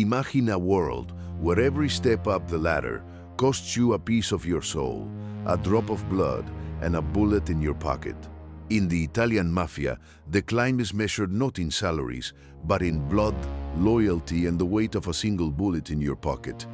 Imagine a world where every step up the ladder costs you a piece of your soul, a drop of blood, and a bullet in your pocket. In the Italian Mafia, the climb is measured not in salaries, but in blood, loyalty, and the weight of a single bullet in your pocket.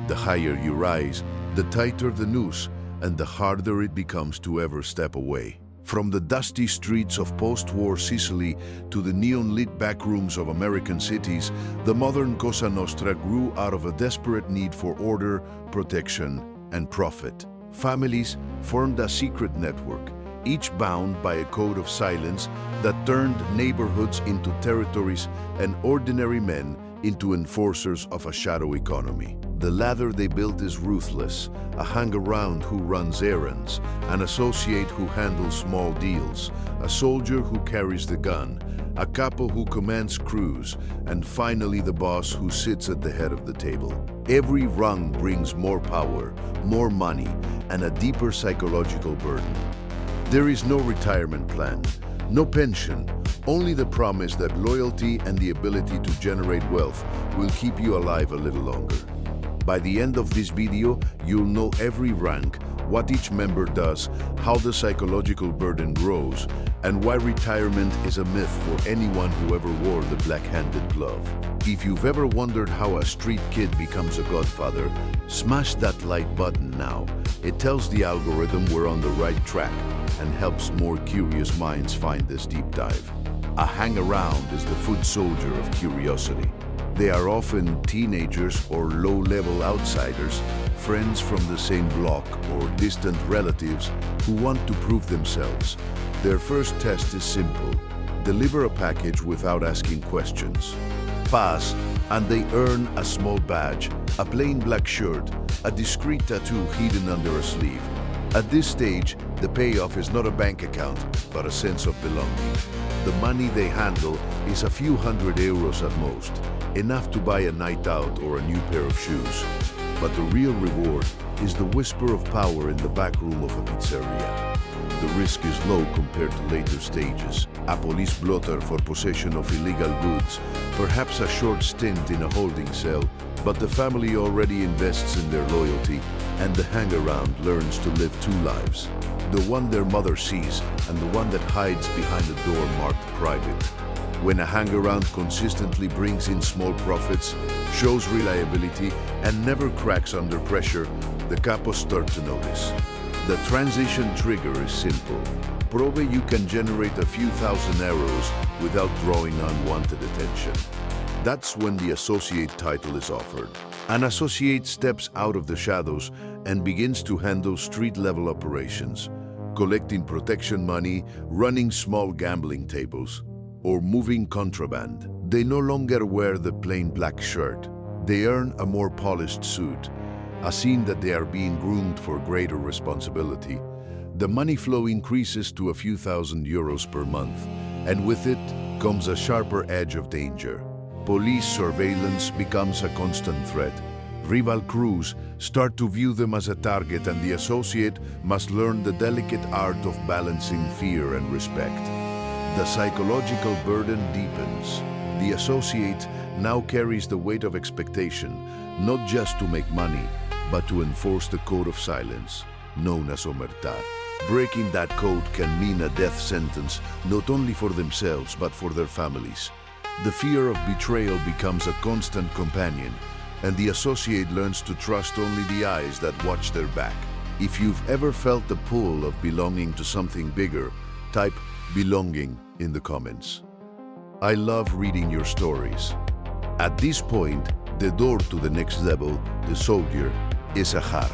The higher you rise, the tighter the noose, and the harder it becomes to ever step away. From the dusty streets of post-war Sicily to the neon-lit backrooms of American cities, the modern Cosa Nostra grew out of a desperate need for order, protection, and profit. Families formed a secret network, each bound by a code of silence that turned neighborhoods into territories and ordinary men into enforcers of a shadow economy. The ladder they built is ruthless, a hangaround who runs errands, an associate who handles small deals, a soldier who carries the gun, a capo who commands crews, and finally the boss who sits at the head of the table. Every rung brings more power, more money, and a deeper psychological burden. There is no retirement plan, no pension, only the promise that loyalty and the ability to generate wealth will keep you alive a little longer. By the end of this video, you'll know every rank, what each member does, how the psychological burden grows, and why retirement is a myth for anyone who ever wore the black-handed glove. If you've ever wondered how a street kid becomes a godfather, smash that like button now. It tells the algorithm we're on the right track and helps more curious minds find this deep dive. A hangaround is the foot soldier of curiosity. They are often teenagers or low-level outsiders, friends from the same block or distant relatives who want to prove themselves. Their first test is simple: deliver a package without asking questions. Pass, and they earn a small badge, a plain black shirt, a discreet tattoo hidden under a sleeve. At this stage, the payoff is not a bank account, but a sense of belonging. The money they handle is a few hundred euros at most, enough to buy a night out or a new pair of shoes. But the real reward is the whisper of power in the back room of a pizzeria. The risk is low compared to later stages. A police blotter for possession of illegal goods, perhaps a short stint in a holding cell, but the family already invests in their loyalty, and the hangaround learns to live two lives. The one their mother sees, and the one that hides behind a door marked private. When a hangaround consistently brings in small profits, shows reliability, and never cracks under pressure, the capos start to notice. The transition trigger is simple. Prove you can generate a few thousand euros without drawing unwanted attention. That's when the associate title is offered. An associate steps out of the shadows and begins to handle street-level operations, collecting protection money, running small gambling tables, or moving contraband. They no longer wear the plain black shirt. They earn a more polished suit, a sign that they are being groomed for greater responsibility. The money flow increases to a few thousand euros per month, and with it comes a sharper edge of danger. Police surveillance becomes a constant threat. Rival crews start to view them as a target, and the associate must learn the delicate art of balancing fear and respect. The psychological burden deepens. The associate now carries the weight of expectation, not just to make money, but to enforce the code of silence, known as omertà. Breaking that code can mean a death sentence, not only for themselves, but for their families. The fear of betrayal becomes a constant companion, and the associate learns to trust only the eyes that watch their back. If you've ever felt the pull of belonging to something bigger, type belonging in the comments. I love reading your stories. At this point, the door to the next level, the soldier, is a jar,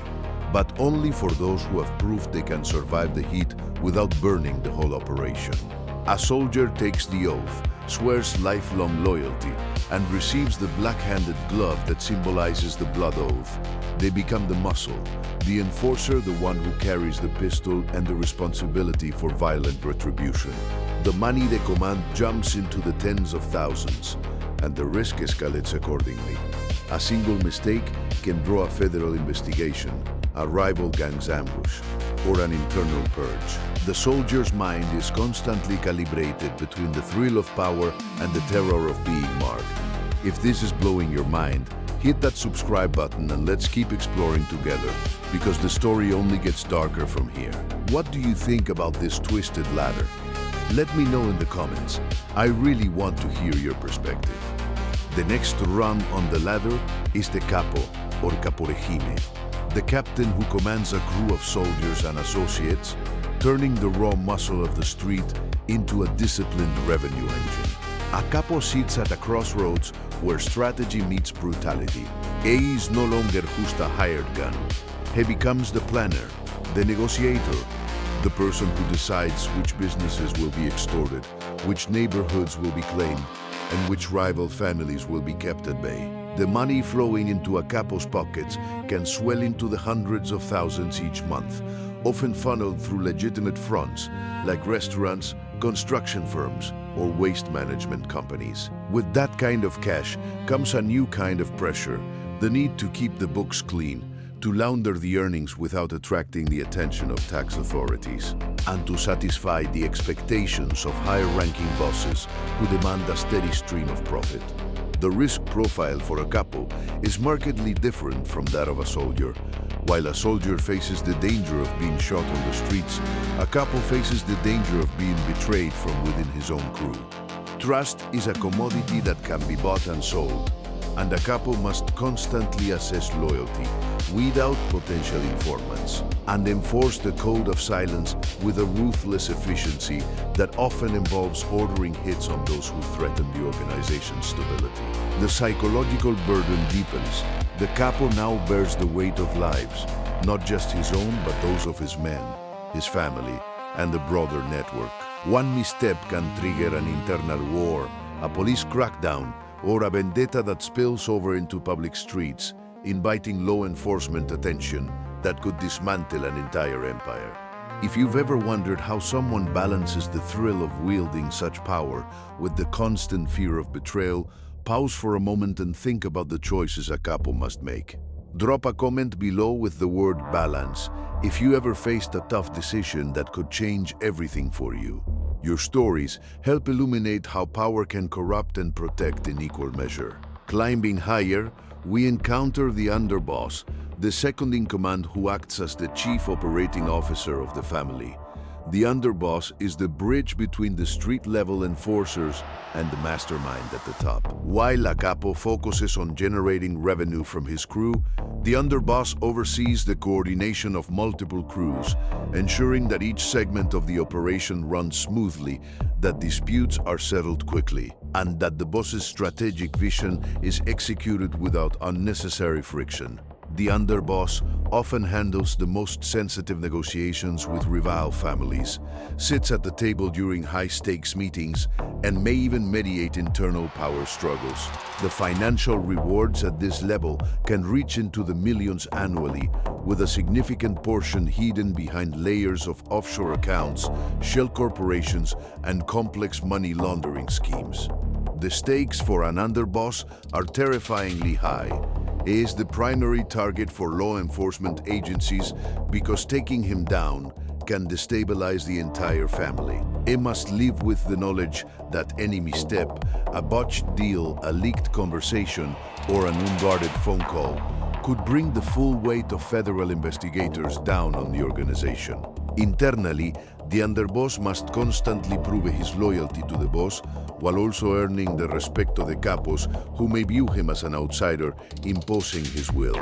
but only for those who have proved they can survive the heat without burning the whole operation. A soldier takes the oath, swears lifelong loyalty, and receives the black-handed glove that symbolizes the blood oath. They become the muscle, the enforcer, the one who carries the pistol and the responsibility for violent retribution. The money they command jumps into the tens of thousands, and the risk escalates accordingly. A single mistake can draw a federal investigation, a rival gang's ambush, or an internal purge. The soldier's mind is constantly calibrated between the thrill of power and the terror of being marked. If this is blowing your mind, hit that subscribe button and let's keep exploring together, because the story only gets darker from here. What do you think about this twisted ladder? Let me know in the comments. I really want to hear your perspective. The next rung on the ladder is the capo, or caporegime, the captain who commands a crew of soldiers and associates, turning the raw muscle of the street into a disciplined revenue engine. A capo sits at a crossroads where strategy meets brutality. He is no longer just a hired gun. He becomes the planner, the negotiator, the person who decides which businesses will be extorted, which neighborhoods will be claimed, and which rival families will be kept at bay. The money flowing into a capo's pockets can swell into the hundreds of thousands each month, often funneled through legitimate fronts like restaurants, construction firms, or waste management companies. With that kind of cash comes a new kind of pressure, the need to keep the books clean, to launder the earnings without attracting the attention of tax authorities, and to satisfy the expectations of higher-ranking bosses who demand a steady stream of profit. The risk profile for a capo is markedly different from that of a soldier. While a soldier faces the danger of being shot on the streets, a capo faces the danger of being betrayed from within his own crew. Trust is a commodity that can be bought and sold, and a capo must constantly assess loyalty, weed out potential informants, and enforce the code of silence with a ruthless efficiency that often involves ordering hits on those who threaten the organization's stability. The psychological burden deepens. The capo now bears the weight of lives, not just his own but those of his men, his family, and the broader network. One misstep can trigger an internal war, a police crackdown, or a vendetta that spills over into public streets, inviting law enforcement attention that could dismantle an entire empire. If you've ever wondered how someone balances the thrill of wielding such power with the constant fear of betrayal, pause for a moment and think about the choices a capo must make. Drop a comment below with the word balance if you ever faced a tough decision that could change everything for you. Your stories help illuminate how power can corrupt and protect in equal measure. Climbing higher, we encounter the underboss, the second in command who acts as the chief operating officer of the family. The underboss is the bridge between the street-level enforcers and the mastermind at the top. While a capo focuses on generating revenue from his crew, the underboss oversees the coordination of multiple crews, ensuring that each segment of the operation runs smoothly, that disputes are settled quickly, and that the boss's strategic vision is executed without unnecessary friction. The underboss often handles the most sensitive negotiations with rival families, sits at the table during high-stakes meetings, and may even mediate internal power struggles. The financial rewards at this level can reach into the millions annually, with a significant portion hidden behind layers of offshore accounts, shell corporations, and complex money laundering schemes. The stakes for an underboss are terrifyingly high. He is the primary target for law enforcement agencies because taking him down can destabilize the entire family. He must live with the knowledge that any misstep, a botched deal, a leaked conversation, or an unguarded phone call could bring the full weight of federal investigators down on the organization. Internally, the underboss must constantly prove his loyalty to the boss while also earning the respect of the capos who may view him as an outsider, imposing his will.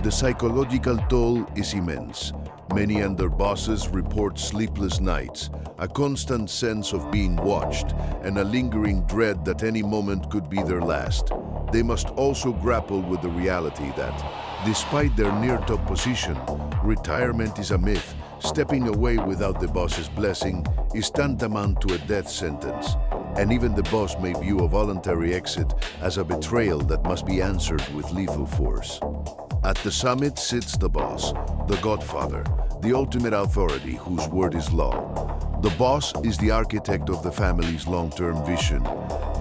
The psychological toll is immense. Many underbosses report sleepless nights, a constant sense of being watched, and a lingering dread that any moment could be their last. They must also grapple with the reality that, despite their near-top position, retirement is a myth. Stepping away without the boss's blessing is tantamount to a death sentence, and even the boss may view a voluntary exit as a betrayal that must be answered with lethal force. At the summit sits the boss, the Godfather, the ultimate authority whose word is law. The boss is the architect of the family's long-term vision,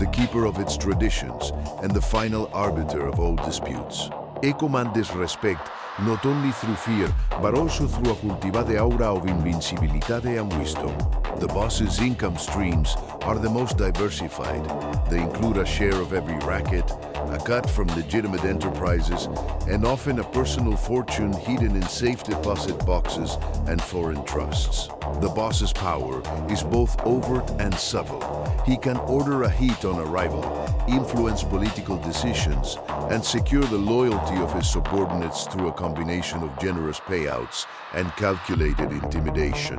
the keeper of its traditions, and the final arbiter of all disputes. He commands respect not only through fear, but also through a cultivada aura of invincibilidade and wisdom. The boss's income streams are the most diversified. They include a share of every racket, a cut from legitimate enterprises, and often a personal fortune hidden in safe deposit boxes and foreign trusts. The boss's power is both overt and subtle. He can order a hit on arrival, influence political decisions, and secure the loyalty of his subordinates through a combination of generous payouts and calculated intimidation.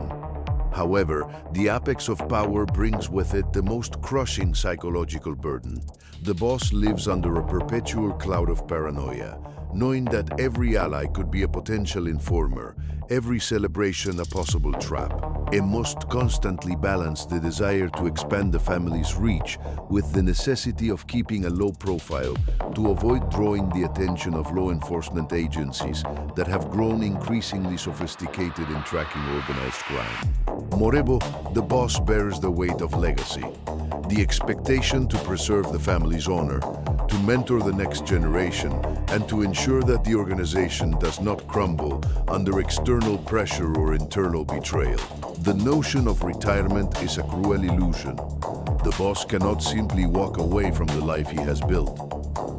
However, the apex of power brings with it the most crushing psychological burden. The boss lives under a perpetual cloud of paranoia, knowing that every ally could be a potential informer, every celebration a possible trap. He must constantly balance the desire to expand the family's reach with the necessity of keeping a low profile to avoid drawing the attention of law enforcement agencies that have grown increasingly sophisticated in tracking organized crime. Moreover, the boss bears the weight of legacy, the expectation to preserve the family's honor, to mentor the next generation, and to ensure that the organization does not crumble under external pressure or internal betrayal. The notion of retirement is a cruel illusion. The boss cannot simply walk away from the life he has built.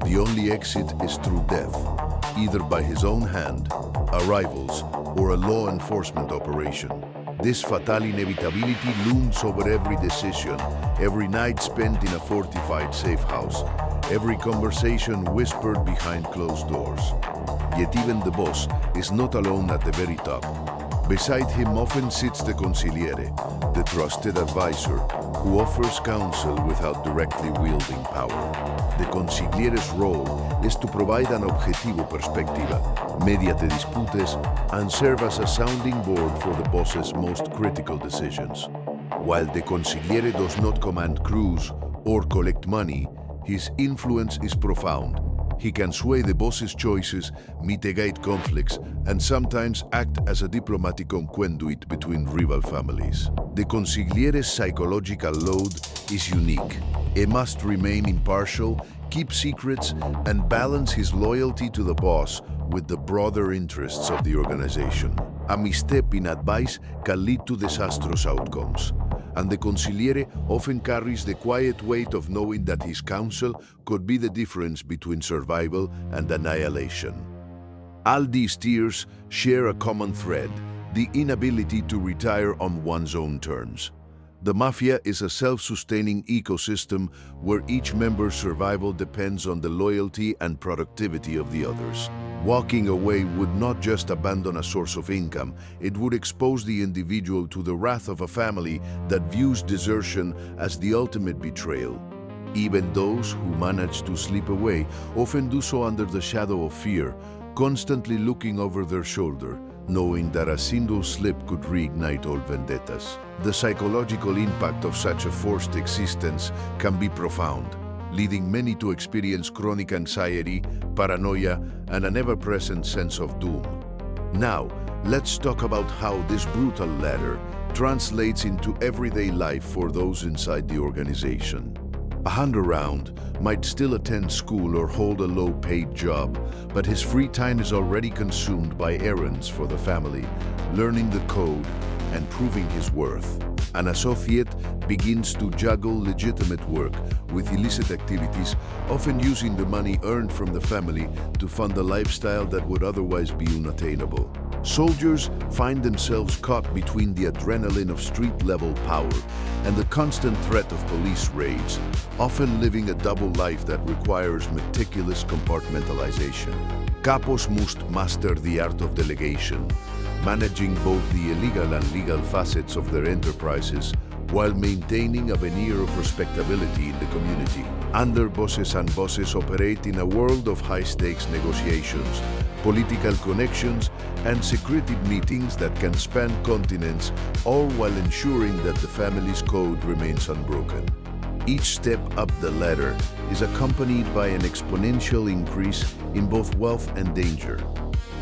The only exit is through death, either by his own hand, a rival's, or a law enforcement operation. This fatal inevitability looms over every decision, every night spent in a fortified safe house, every conversation whispered behind closed doors. Yet even the boss is not alone at the very top. Beside him often sits the consigliere, the trusted advisor, who offers counsel without directly wielding power. The consigliere's role is to provide an objetivo perspectiva, mediate disputes, and serve as a sounding board for the boss's most critical decisions. While the consigliere does not command crews or collect money, his influence is profound. He can sway the boss's choices, mitigate conflicts, and sometimes act as a diplomatic conduit between rival families. The consigliere's psychological load is unique. He must remain impartial, keep secrets, and balance his loyalty to the boss with the broader interests of the organization. A misstep in advice can lead to disastrous outcomes, and the consigliere often carries the quiet weight of knowing that his counsel could be the difference between survival and annihilation. All these tiers share a common thread: the inability to retire on one's own terms. The mafia is a self-sustaining ecosystem where each member's survival depends on the loyalty and productivity of the others. Walking away would not just abandon a source of income, it would expose the individual to the wrath of a family that views desertion as the ultimate betrayal. Even those who manage to slip away often do so under the shadow of fear, constantly looking over their shoulder, knowing that a single slip could reignite all vendettas. The psychological impact of such a forced existence can be profound, leading many to experience chronic anxiety, paranoia, and an ever-present sense of doom. Now, let's talk about how this brutal ladder translates into everyday life for those inside the organization. A Hangaround might still attend school or hold a low-paid job, but his free time is already consumed by errands for the family, learning the code and proving his worth. An associate begins to juggle legitimate work with illicit activities, often using the money earned from the family to fund a lifestyle that would otherwise be unattainable. Soldiers find themselves caught between the adrenaline of street-level power and the constant threat of police raids, often living a double life that requires meticulous compartmentalization. Capos must master the art of delegation, managing both the illegal and legal facets of their enterprises while maintaining a veneer of respectability in the community. Underbosses and bosses operate in a world of high-stakes negotiations, political connections, and secretive meetings that can span continents, all while ensuring that the family's code remains unbroken. Each step up the ladder is accompanied by an exponential increase in both wealth and danger.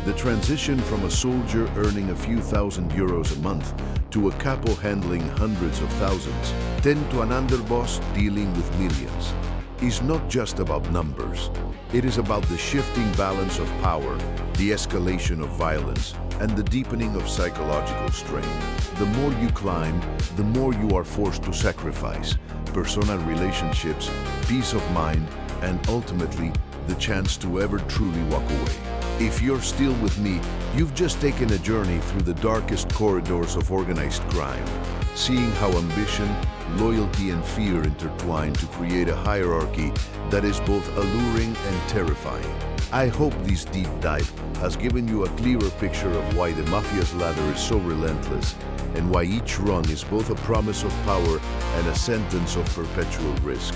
The transition from a soldier earning a few thousand euros a month to a capo handling hundreds of thousands, then to an underboss dealing with millions, is not just about numbers. It is about the shifting balance of power, the escalation of violence, and the deepening of psychological strain. The more you climb, the more you are forced to sacrifice personal relationships, peace of mind, and ultimately, the chance to ever truly walk away. If you're still with me, you've just taken a journey through the darkest corridors of organized crime, seeing how ambition, loyalty, and fear intertwine to create a hierarchy that is both alluring and terrifying. I hope this deep dive has given you a clearer picture of why the Mafia's ladder is so relentless and why each rung is both a promise of power and a sentence of perpetual risk.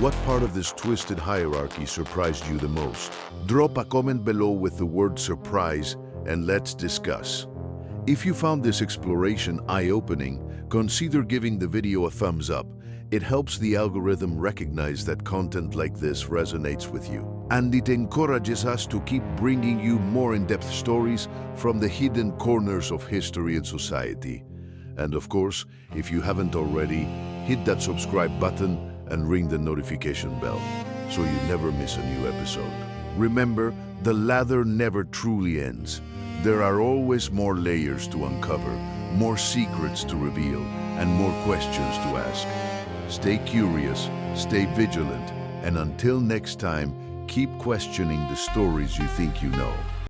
What part of this twisted hierarchy surprised you the most? Drop a comment below with the word surprise and let's discuss. If you found this exploration eye-opening, consider giving the video a thumbs up. It helps the algorithm recognize that content like this resonates with you. And it encourages us to keep bringing you more in-depth stories from the hidden corners of history and society. And of course, if you haven't already, hit that subscribe button and ring the notification bell so you never miss a new episode. Remember, the ladder never truly ends. There are always more layers to uncover, more secrets to reveal, and more questions to ask. Stay curious, stay vigilant, and until next time, keep questioning the stories you think you know.